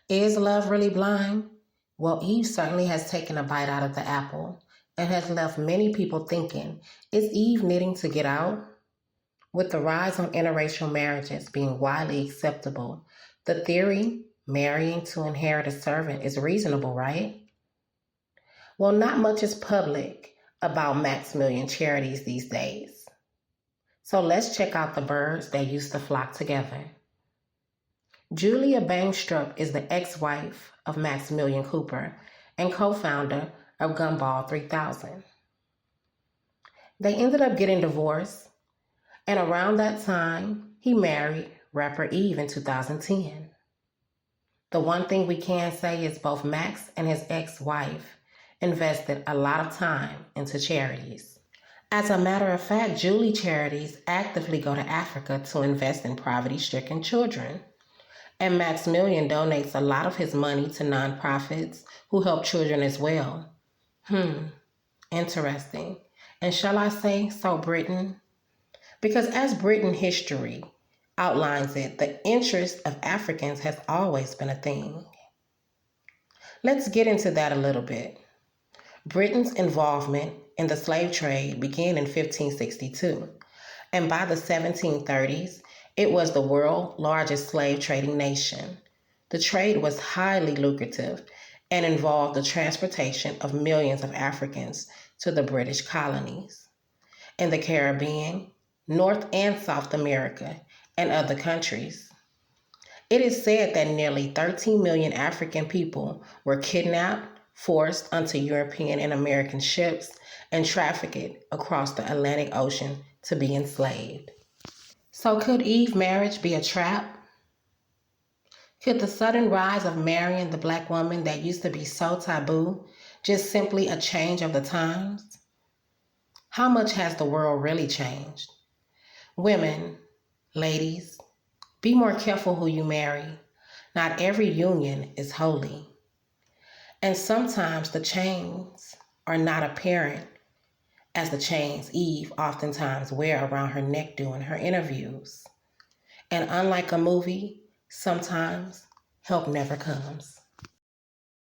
Is love really blind? Well, Eve certainly has taken a bite out of the apple and has left many people thinking, is Eve needing to get out? With the rise on interracial marriages being widely acceptable, the theory, marrying to inherit a servant, is reasonable, right? Well, not much is public about Maximilian charities these days. So let's check out the birds that used to flock together. Julia Bangstrup is the ex-wife of Maximilian Cooper and co-founder of Gumball 3000. They ended up getting divorced, and around that time, he married rapper Eve in 2010. The one thing we can say is both Max and his ex-wife invested a lot of time into charities. As a matter of fact, Julie Charities actively go to Africa to invest in poverty-stricken children. And Maximilian donates a lot of his money to nonprofits who help children as well. Interesting. And shall I say so Britain? Because as Britain history outlines it, the interest of Africans has always been a thing. Let's get into that a little bit. Britain's involvement in the slave trade began in 1562, and by the 1730s, it was the world's largest slave trading nation. The trade was highly lucrative and involved the transportation of millions of Africans to the British colonies in the Caribbean, North and South America, and other countries. It is said that nearly 13 million African people were kidnapped, forced onto European and American ships, and trafficked across the Atlantic Ocean to be enslaved. So could Eve marriage be a trap? Could the sudden rise of marrying the black woman that used to be so taboo just simply a change of the times? How much has the world really changed? Women, ladies, be more careful who you marry. Not every union is holy. And sometimes the chains are not apparent as the chains Eve oftentimes wear around her neck during her interviews. And unlike a movie, sometimes help never comes.